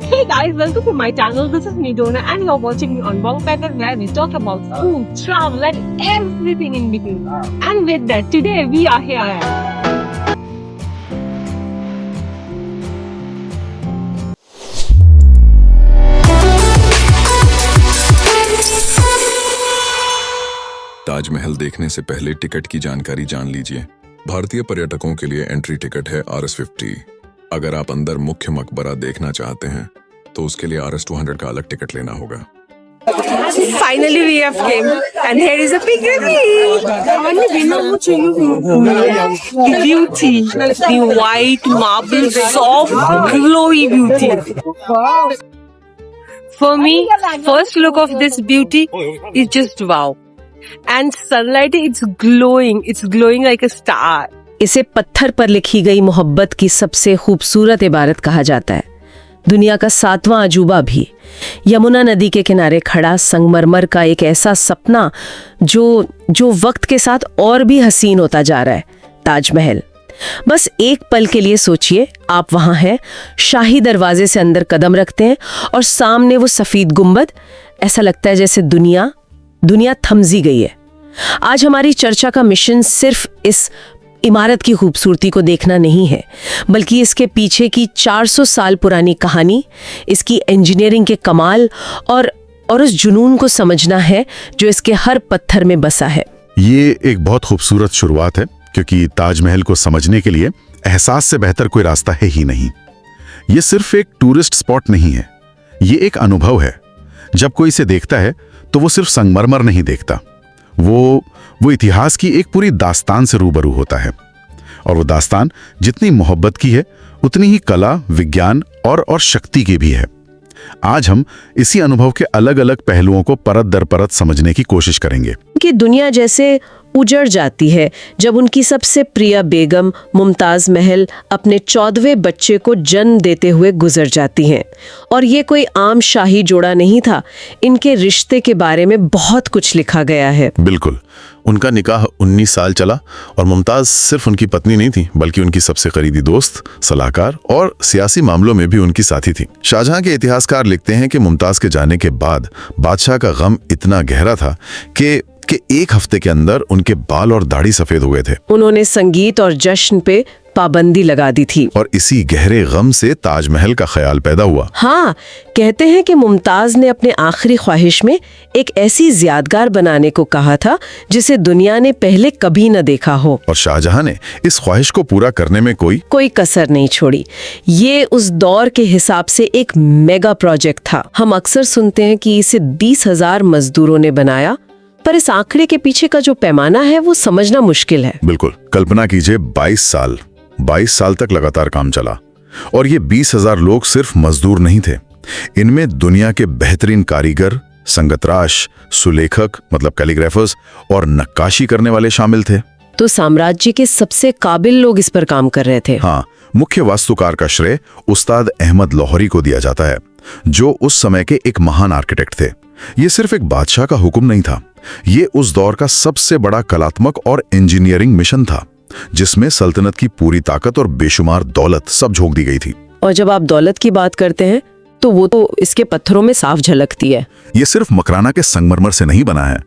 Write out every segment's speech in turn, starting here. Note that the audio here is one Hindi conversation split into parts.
Hey guys, welcome to my channel. This is Nidona and you're watching me on Bong Pattern where we talk about food, travel and everything in between. And with that, today we are here. Taj Mahal देखने से पहले टिकट की जानकारी जान लीजिए। भारतीय पर्यटकों के लिए एंट्री टिकट है RS50। अगर आप अंदर मुख्य मकबरा देखना चाहते हैं तो उसके लिए RS200 का अलग टिकट लेना होगा। Finally we have came and here is a big reveal. The beauty, the white marble, soft, glowy beauty. For me, first look of this beauty is just wow. And sunlight, it's glowing like a star. इसे पत्थर पर लिखी गई मोहब्बत की सबसे खूबसूरत इबारत कहा जाता है। दुनिया का 7वां अजूबा भी। यमुना नदी के किनारे खड़ा संगमरमर का एक ऐसा सपना जो वक्त के साथ और भी हसीन होता जा रहा है, ताजमहल। बस एक पल के लिए सोचिए, आप वहां हैं, शाही दरवाजे से अंदर कदम रखते हैं और सामने वो सफेद गुंबद। ऐसा लगता है जैसे दुनिया थमसी गई है। आज हमारी चर्चा का मिशन सिर्फ इस इमारत की खूबसूरती को देखना नहीं है, बल्कि इसके पीछे की 400 साल पुरानी कहानी, इसकी इंजीनियरिंग के कमाल और उस जुनून को समझना है जो इसके हर पत्थर में बसा है। ये एक बहुत खूबसूरत शुरुआत है, क्योंकि ताजमहल को समझने के लिए एहसास से बेहतर कोई रास्ता है ही नहीं। ये सिर्फ एक टूरिस्ट स्पॉट नहीं है, ये एक अनुभव है। जब कोई इसे देखता है तो वो सिर्फ संगमरमर नहीं देखता, वो इतिहास की एक पूरी दास्तान से रूबरू होता है। और वो दास्तान जितनी मोहब्बत की है, उतनी ही कला, विज्ञान और शक्ति की भी है। आज हम इसी अनुभव के अलग अलग पहलुओं को परत दर परत समझने की कोशिश करेंगे। कि दुनिया जैसे उजड़ जाती है जब उनकी सबसे प्रिय बेगम मुमताज महल अपने 14वें बच्चे को जन्म देते हुए गुजर जाती हैं। और ये कोई आम शाही जोड़ा नहीं था, इनके रिश्ते के बारे में बहुत कुछ लिखा गया है। बिल्कुल, उनका निकाह 19 साल चला और मुमताज सिर्फ उनकी पत्नी नहीं थी, बल्कि उनकी सबसे करीबी दोस्त, सलाहकार और सियासी मामलों में भी उनकी साथी थी। शाहजहां के इतिहासकार लिखते हैं कि मुमताज के जाने के बाद बादशाह का गम इतना गहरा था कि एक हफ्ते के अंदर उनके बाल और दाढ़ी सफेद हो गए थे। उन्होंने संगीत और जश्न पे पाबंदी लगा दी थी। और इसी गहरे गम से ताजमहल का ख्याल पैदा हुआ। हाँ, कहते हैं कि मुमताज ने अपने आखिरी ख्वाहिश में एक ऐसी यादगार बनाने को कहा था जिसे दुनिया ने पहले कभी न देखा हो। और शाहजहां ने इस ख्वाहिश को पूरा करने में कोई कसर नहीं छोड़ी। ये उस दौर के हिसाब से एक मेगा प्रोजेक्ट था। हम अक्सर सुनते हैं कि इसे 20,000 मजदूरों ने बनाया, पर इस आंकड़े के पीछे का जो पैमाना है वो समझना मुश्किल है। बिल्कुल, कल्पना कीजिए 22 साल तक लगातार काम चला। और ये 20,000 लोग सिर्फ मजदूर नहीं थे, इनमें दुनिया के बेहतरीन कारीगर, संगतराश, सुलेखक मतलब कैलीग्राफर्स और नक्काशी करने वाले शामिल थे। तो साम्राज्य के सबसे काबिल लोग इस पर काम कर रहे थे। हाँ, मुख्य वास्तुकार का श्रेय उस्ताद अहमद लाहौरी को दिया जाता है, जो उस समय के एक महान आर्किटेक्ट थे। ये सिर्फ एक बादशाह का हुक्म नहीं था, ये उस दौर का सबसे बड़ा कलात्मक और इंजीनियरिंग मिशन था, जिसमें सल्तनत की पूरी ताकत और बेशुमार दौलत सब झोंक दी गई थी। और जब आप दौलत की बात करते हैं तो वो तो इसके पत्थरों में साफ झलकती है। ये सिर्फ मकराना के संगमरमर से नहीं बना है,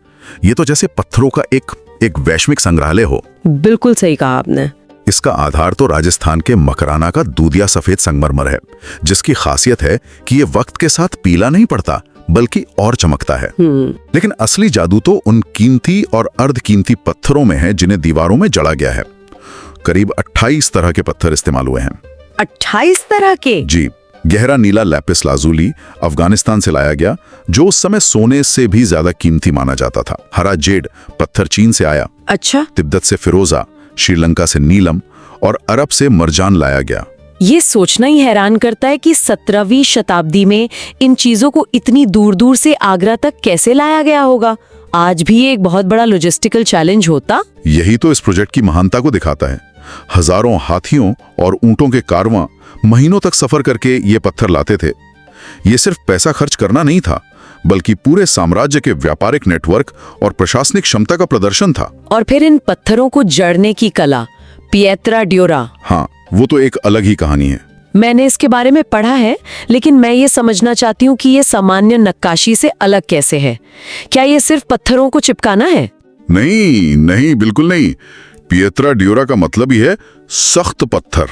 ये तो जैसे पत्थरों का एक वैश्विक संग्रहालय हो। बिल्कुल सही कहा आपने। इसका आधार तो राजस्थान के मकराना का दूधिया सफेद संगमरमर है, जिसकी खासियत है कि ये वक्त के साथ पीला नहीं पड़ता, बल्कि और चमकता है। लेकिन असली जादू तो उन कीमती और अर्धकीमती पत्थरों में है जिन्हें दीवारों में जड़ा गया है। करीब 28 तरह के पत्थर इस्तेमाल हुए हैं। 28 तरह के? जी। गहरा नीला लैपिस लाजुली अफगानिस्तान से लाया गया, जो उस समय सोने से भी ज्यादा कीमती माना जाता था। हरा जेड पत्थर चीन से आया। अच्छा। तिब्बत से फिरोजा, श्रीलंका से नीलम और अरब से मरजान लाया गया। ये सोचना ही हैरान करता है कि 17वीं शताब्दी में इन चीजों को इतनी दूर दूर से आगरा तक कैसे लाया गया होगा। आज भी एक बहुत बड़ा लॉजिस्टिकल चैलेंज होता। यही तो इस प्रोजेक्ट की महानता को दिखाता है। हजारों हाथियों और ऊंटों के कारवां महीनों तक सफर करके ये पत्थर लाते थे। ये सिर्फ पैसा खर्च करना नहीं था, बल्कि पूरे साम्राज्य के व्यापारिक नेटवर्क और प्रशासनिक क्षमता का प्रदर्शन था। और फिर इन पत्थरों को जड़ने की कला, पिएत्रा ड्योरा। हाँ, वो तो एक अलग ही कहानी है। मैंने इसके बारे में पढ़ा है, लेकिन मैं ये समझना चाहती हूँ कि ये सामान्य नक्काशी से अलग कैसे है। क्या ये सिर्फ पत्थरों को चिपकाना है? नहीं नहीं, बिल्कुल नहीं। पिएत्रा ड्यूरा का मतलब ही है सख्त पत्थर।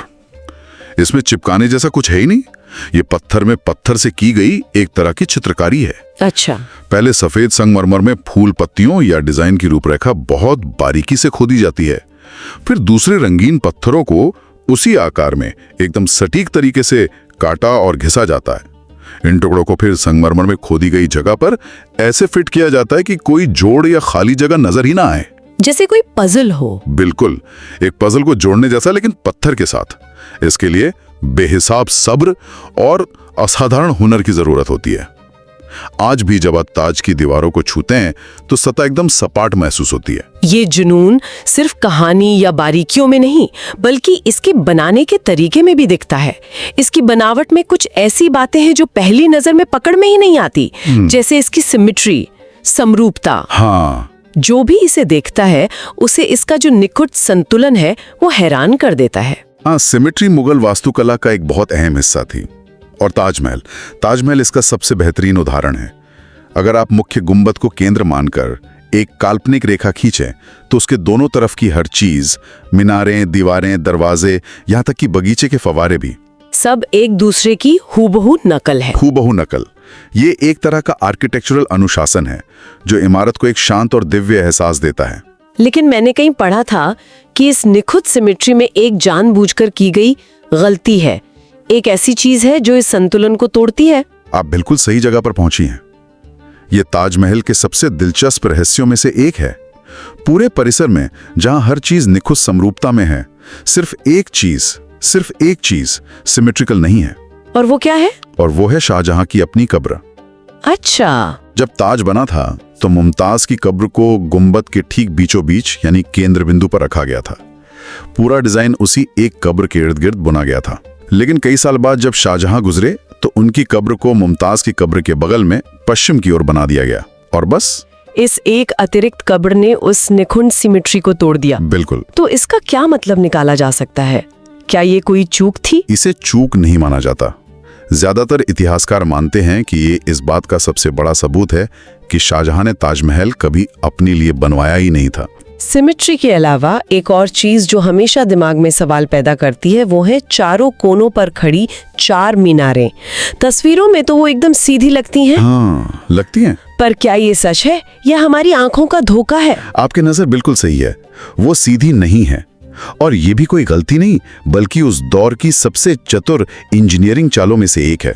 इसमें चिपकाने जैसा कुछ है ही नहीं। ये पत्थर में पत्थर से की गई एक तरह की चित्रकारी है। अच्छा। पहले सफेद संगमरमर में फूल पत्तियों या डिजाइन की रूपरेखा बहुत बारीकी से खोदी जाती है। फिर दूसरे रंगीन पत्थरों को उसी आकार में एकदम सटीक तरीके से काटा और घिसा जाता है। इन टुकड़ों को फिर संगमरमर में खोदी गई जगह पर ऐसे फिट किया जाता है कि कोई जोड़ या खाली जगह नजर ही ना आए, जैसे कोई पजल हो। बिल्कुल, एक पजल को जोड़ने जैसा, लेकिन पत्थर के साथ। इसके लिए बेहिसाब सब्र और असाधारण हुनर की जरूरत होती है। आज भी जब आप ताज की दीवारों को छूते हैं तो सतह एकदम सपाट महसूस होती है। ये जुनून सिर्फ कहानी या बारीकियों में नहीं, बल्कि इसके बनाने के तरीके में भी दिखता है। इसकी बनावट में कुछ ऐसी बातें हैं जो पहली नजर में पकड़ में ही नहीं आती, जैसे इसकी सिमेट्री, समरूपता। हाँ, जो भी इसे देखता है उसे इसका जो निखुट संतुलन है वो हैरान कर देता है। हाँ, सिमेट्री मुगल वास्तुकला का एक बहुत अहम हिस्सा थी। और ताजमहल इसका सबसे बेहतरीन उदाहरण है। अगर आप मुख्य गुंबद को केंद्र मानकर एक काल्पनिक रेखा खींचें तो उसके दोनों तरफ की हर चीज, मीनारें, दीवारें, दरवाजे, यहाँ तक कि बगीचे के फव्वारे भी, सब एक दूसरे की हूबहू नकल है। हूबहू नकल। ये एक तरह का आर्किटेक्चरल अनुशासन है जो इमारत को एक शांत और दिव्य एहसास देता है। लेकिन मैंने कहीं पढ़ा था कि इस निखुत सिमेट्री में एक जानबूझकर की गई गलती है, एक ऐसी चीज है जो इस संतुलन को तोड़ती है। आप बिल्कुल सही जगह पर पहुंची हैं। ये ताजमहल के सबसे दिलचस्प रहस्यों में से एक है। पूरे परिसर में जहां हर चीज निखुत समरूपता में है, सिर्फ एक चीज सिमेट्रिकल नहीं है। और वो क्या है? और वो है शाहजहां की अपनी कब्र। अच्छा। जब ताज बना था तो मुमताज की कब्र को गुंबद के ठीक बीचों बीच यानी केंद्र बिंदु पर रखा गया था। पूरा डिजाइन उसी एक कब्र के इर्द गिर्द बुना गया था। लेकिन कई साल बाद जब शाहजहां गुजरे तो उनकी कब्र को मुमताज की कब्र के बगल में पश्चिम की ओर बना दिया गया, और बस इस एक अतिरिक्त कब्र ने उस निखुंड सिमेट्री को तोड़ दिया। बिल्कुल। तो इसका क्या मतलब निकाला जा सकता है? क्या ये कोई चूक थी? इसे चूक नहीं माना जाता। ज्यादातर इतिहासकार मानते हैं कि ये इस बात का सबसे बड़ा सबूत है कि शाहजहां ने ताजमहल कभी अपने लिए बनवाया ही नहीं था। सिमेट्री के अलावा एक और चीज जो हमेशा दिमाग में सवाल पैदा करती है वो है चारों कोनों पर खड़ी 4 मीनारें। तस्वीरों में तो वो एकदम सीधी लगती हैं। हाँ, लगती हैं। पर क्या ये सच है या हमारी आंखों का धोखा है? आपकी नजर बिल्कुल सही है, वो सीधी नहीं है। और ये भी कोई गलती नहीं, बल्कि उस दौर की सबसे चतुर इंजीनियरिंग चालों में से एक है।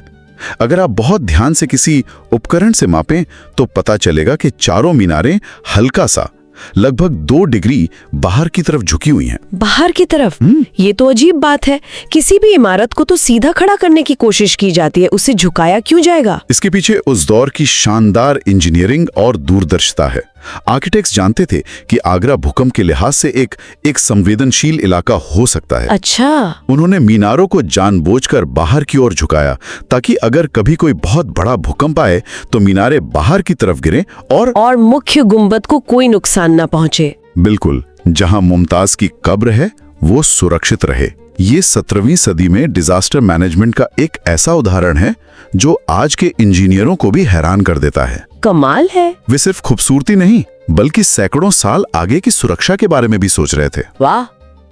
अगर आप बहुत ध्यान से किसी उपकरण से मापें तो पता चलेगा कि चारों मीनारें हल्का सा लगभग 2 डिग्री बाहर की तरफ झुकी हुई हैं। बाहर की तरफ? ये तो अजीब बात है। किसी भी इमारत को तो सीधा खड़ा करने की कोशिश की जाती है, उसे झुकाया क्यों जाएगा? इसके पीछे उस दौर की शानदार इंजीनियरिंग और दूरदर्शिता है। आर्किटेक्ट्स जानते थे कि आगरा भूकंप के लिहाज से एक संवेदनशील इलाका हो सकता है। अच्छा। उन्होंने मीनारों को जानबूझकर बाहर की ओर झुकाया ताकि अगर कभी कोई बहुत बड़ा भूकंप आए तो मीनारें बाहर की तरफ गिरें और मुख्य गुंबद को कोई नुकसान न पहुंचे। बिल्कुल, जहां मुमताज की कब्र है वो सुरक्षित रहे। ये 17वीं सदी में डिजास्टर मैनेजमेंट का एक ऐसा उदाहरण है जो आज के इंजीनियरों को भी हैरान कर देता है। कमाल है। वे सिर्फ खूबसूरती नहीं बल्कि सैकड़ों साल आगे की सुरक्षा के बारे में भी सोच रहे थे। वाह,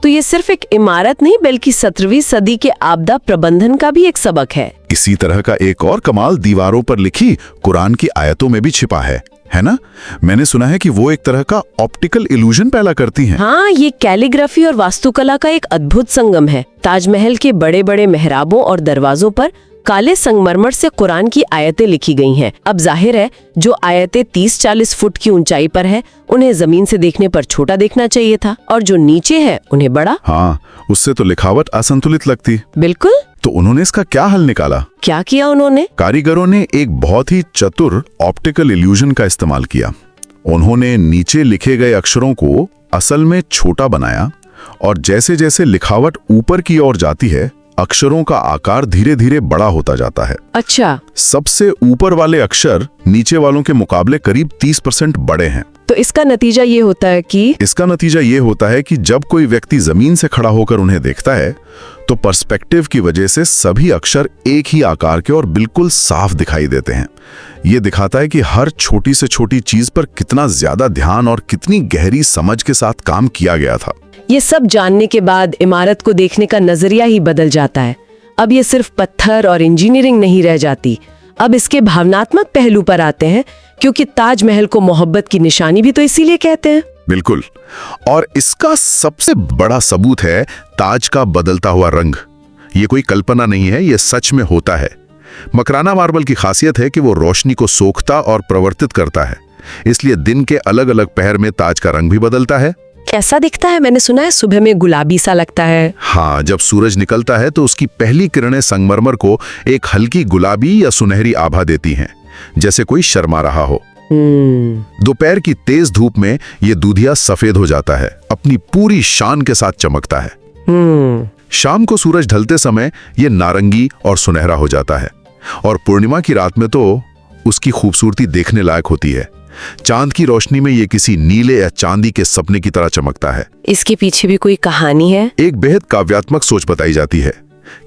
तो ये सिर्फ एक इमारत नहीं बल्कि 17वीं सदी के आपदा प्रबंधन का भी एक सबक है। इसी तरह का एक और कमाल दीवारों पर लिखी कुरान की आयतों में भी छिपा है ना? मैंने सुना है कि वो एक तरह का ऑप्टिकल इल्यूजन पैदा करती हैं। हाँ, ये कैलीग्राफी और वास्तुकला का एक अद्भुत संगम है। ताजमहल के बड़े बड़े मेहराबों और दरवाजों पर काले संगमरमर से कुरान की आयतें लिखी गई हैं। अब जाहिर है जो आयतें 30-40 फुट की ऊंचाई पर है उन्हें जमीन से देखने पर छोटा देखना चाहिए था, और जो नीचे है उन्हें बड़ा। हाँ, उससे तो लिखावट असंतुलित लगती। बिल्कुल। तो उन्होंने इसका क्या हल निकाला? क्या किया उन्होंने? कारीगरों ने एक बहुत ही चतुर ऑप्टिकल इल्यूजन का इस्तेमाल किया। उन्होंने नीचे लिखे गए अक्षरों को असल में छोटा बनाया, और जैसे जैसे लिखावट ऊपर की ओर जाती है अक्षरों का आकार धीरे धीरे बड़ा होता जाता है। अच्छा। सबसे ऊपर वाले अक्षर नीचे वालों के मुकाबले करीब 30% बड़े हैं। तो इसका नतीजा ये होता है कि जब कोई व्यक्ति जमीन से खड़ा होकर उन्हें देखता है तो पर्सपेक्टिव की वजह से सभी अक्षर एक ही आकार के और बिल्कुल साफ दिखाई देते हैं। ये दिखाता है कि हर छोटी से छोटी चीज पर कितना ज्यादा ध्यान और कितनी गहरी समझ के साथ काम किया गया था। ये सब जानने के बाद इमारत को देखने का नजरिया ही बदल जाता है। अब ये सिर्फ पत्थर और इंजीनियरिंग नहीं रह जाती, अब इसके भावनात्मक पहलू पर आते हैं, क्योंकि ताजमहल को मोहब्बत की निशानी भी तो इसीलिए कहते हैं। बिल्कुल, और इसका सबसे बड़ा सबूत है ताज का बदलता हुआ रंग। ये कोई कल्पना नहीं है, ये सच में होता है। मकराना मार्बल की खासियत है कि वो रोशनी को सोखता और प्रवर्तित करता है, इसलिए दिन के अलग अलग पहर में ताज का रंग भी बदलता है। कैसा दिखता है? मैंने सुना है सुबह में गुलाबी सा लगता है। हाँ, जब सूरज निकलता है तो उसकी पहली किरणें संगमरमर को एक हल्की गुलाबी या सुनहरी आभा देती हैं, जैसे कोई शर्मा रहा हो। दोपहर की तेज धूप में ये दूधिया सफेद हो जाता है, अपनी पूरी शान के साथ चमकता है। शाम को सूरज ढलते समय ये नारंगी और सुनहरा हो जाता है, और पूर्णिमा की रात में तो उसकी खूबसूरती देखने लायक होती है। चांद की रोशनी में ये किसी नीले या चांदी के सपने की तरह चमकता है। इसके पीछे भी कोई कहानी है? एक बेहद काव्यात्मक सोच बताई जाती है।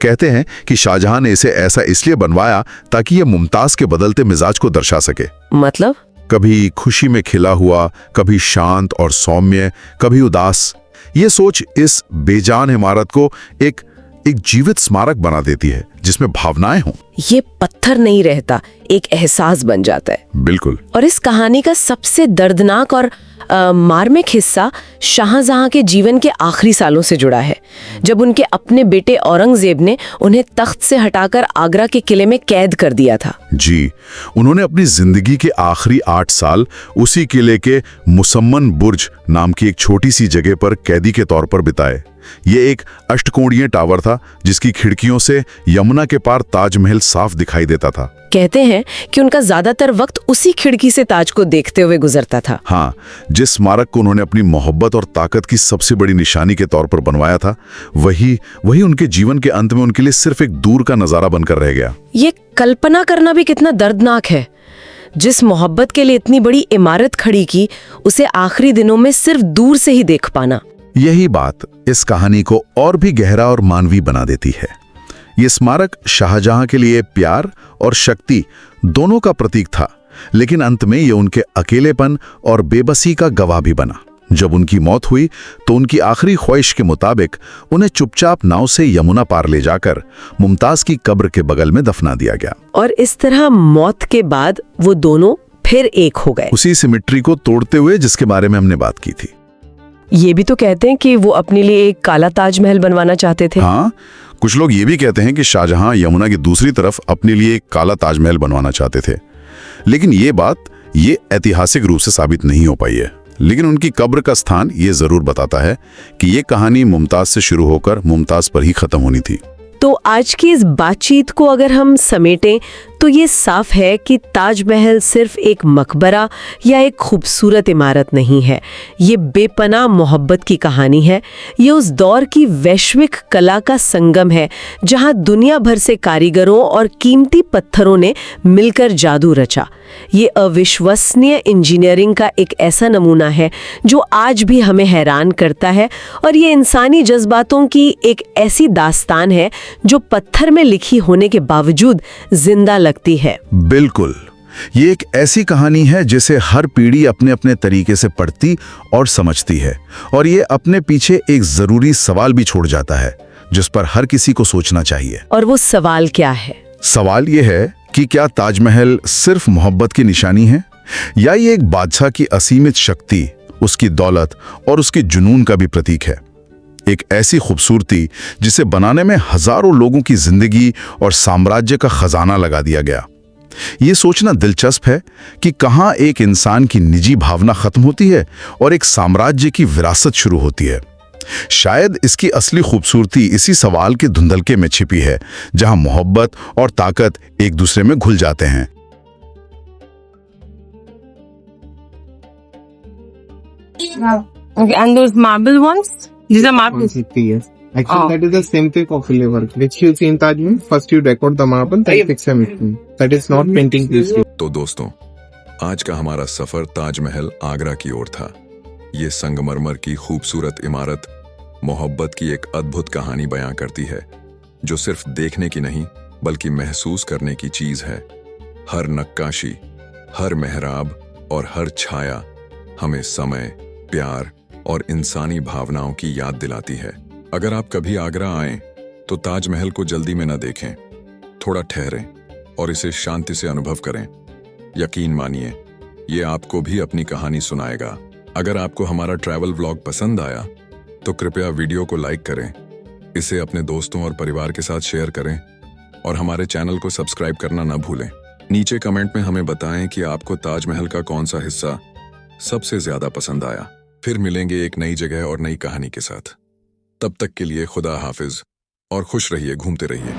कहते हैं कि शाहजहां ने इसे ऐसा इसलिए बनवाया ताकि ये मुमताज के बदलते मिजाज को दर्शा सके। मतलब? कभी खुशी में खिला हुआ, कभी शांत और सौम्य, कभी उदास। ये सोच इस बेजान इमारत को एक जीवित स्मारक बना देती है जिसमें भावनाएं हों। ये पत्थर नहीं रहता, एक एहसास बन जाता है। बिल्कुल। और इस कहानी का सबसे दर्दनाक और मार्मिक हिस्सा शाहजहां के जीवन के आखिरी सालों से जुड़ा है, जब उनके अपने बेटे औरंगजेब ने उन्हें तख्त से हटाकर आगरा के किले में कैद कर दिया था। जी, उन्होंने अपनी जिंदगी के आखिरी 8 साल उसी किले के मुसम्मन बुर्ज नाम की एक छोटी सी जगह पर कैदी के तौर पर बिताए। ये एक अष्टकोणीय टावर था जिसकी खिड़कियों से यमुना के पार ताजमहल साफ दिखाई देता था। कहते हैं कि उनका ज्यादातर वक्त उसी खिड़की से ताज को देखते हुए गुजरता था। हाँ, जिस स्मारक को उन्होंने अपनी मोहब्बत और ताकत की सबसे बड़ी निशानी के तौर पर बनवाया था, वही उनके जीवन के अंत में उनके लिए सिर्फ एक दूर का नजारा बनकर रह गया। ये कल्पना करना भी कितना दर्दनाक है। जिस मोहब्बत के लिए इतनी बड़ी इमारत खड़ी की, उसे आखिरी दिनों में सिर्फ दूर से ही देख पाना। यही बात इस कहानी को और भी गहरा और मानवीय बना देती है। ये स्मारक शाहजहां के लिए प्यार और शक्ति दोनों का प्रतीक था, लेकिन अंत में ये उनके अकेलेपन और बेबसी का गवाह भी बना। जब उनकी मौत हुई तो उनकी आखिरी ख्वाहिश के मुताबिक उन्हें चुपचाप नाव से यमुना पार ले जाकर मुमताज की कब्र के बगल में दफना दिया गया। और इस तरह मौत के बाद वो दोनों फिर एक हो गए, उसी सिमेट्री को तोड़ते हुए जिसके बारे में हमने बात की थी। ये भी तो कहते हैं कि वो अपने लिए एक काला ताजमहल बनवाना चाहते थे। हाँ, कुछ लोग ये भी कहते हैं कि शाहजहां यमुना की दूसरी तरफ अपने लिए एक काला ताजमहल बनवाना चाहते थे, लेकिन ये ऐतिहासिक रूप से साबित नहीं हो पाई है। लेकिन उनकी कब्र का स्थान ये जरूर बताता है कि ये कहानी मुमताज से शुरू होकर मुमताज पर ही खत्म होनी थी। तो आज की इस बातचीत को अगर हम समेटें तो ये साफ है कि ताजमहल सिर्फ एक मकबरा या एक खूबसूरत इमारत नहीं है। ये बेपनाह मोहब्बत की कहानी है। ये उस दौर की वैश्विक कला का संगम है जहां दुनिया भर से कारीगरों और कीमती पत्थरों ने मिलकर जादू रचा। ये अविश्वसनीय इंजीनियरिंग का एक ऐसा नमूना है जो आज भी हमें हैरान करता है, और ये इंसानी जज्बातों की एक ऐसी दास्तान है जो पत्थर में लिखी होने के बावजूद जिंदा लगती है। बिल्कुल, ये एक ऐसी कहानी है जिसे हर पीढ़ी अपने अपने तरीके से पढ़ती और समझती है, और ये अपने पीछे एक जरूरी सवाल भी छोड़ जाता है जिस पर हर किसी को सोचना चाहिए। और वो सवाल क्या है? सवाल ये है कि क्या ताजमहल सिर्फ मोहब्बत की निशानी है, या ये एक बादशाह की असीमित शक्ति, उसकी दौलत और उसके जुनून का भी प्रतीक है। एक ऐसी खूबसूरती जिसे बनाने में हजारों लोगों की जिंदगी और साम्राज्य का खजाना लगा दिया गया। ये सोचना दिलचस्प है कि कहां एक इंसान की निजी भावना खत्म होती है और एक साम्राज्य की विरासत शुरू होती है। शायद इसकी असली खूबसूरती इसी सवाल के धुंधलके में छिपी है, जहां मोहब्बत और ताकत एक दूसरे में घुल जाते हैं। Okay, and those marble ones? These are marbles. Yes. Actually, that is the simple coffee work which you see in Taj Mahal. First, you decorate the marble, then fix everything. That is not painting piece. तो दोस्तों, आज का हमारा सफर ताजमहल आगरा की ओर था। ये संगमरमर की खूबसूरत इमारत मोहब्बत की एक अद्भुत कहानी बयां करती है, जो सिर्फ देखने की नहीं बल्कि महसूस करने की चीज है। हर नक्काशी, हर मेहराब और हर छाया हमें समय, प्यार और इंसानी भावनाओं की याद दिलाती है। अगर आप कभी आगरा आएं, तो ताजमहल को जल्दी में न देखें, थोड़ा ठहरें और इसे शांति से अनुभव करें। यकीन मानिए, ये आपको भी अपनी कहानी सुनाएगा। अगर आपको हमारा ट्रैवल व्लॉग पसंद आया, तो कृपया वीडियो को लाइक करें, इसे अपने दोस्तों और परिवार के साथ शेयर करें और हमारे चैनल को सब्सक्राइब करना न भूलें। नीचे कमेंट में हमें बताएं कि आपको ताजमहल का कौन सा हिस्सा सबसे ज्यादा पसंद आया। फिर मिलेंगे एक नई जगह और नई कहानी के साथ। तब तक के लिए खुदा हाफिज और खुश रहिए, घूमते रहिए।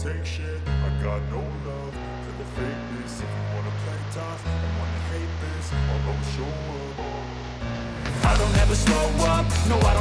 Take shit, I got no love for the fakeness. If you wanna play tough and wanna hate this, I'll always show up. I don't ever slow up, no I don't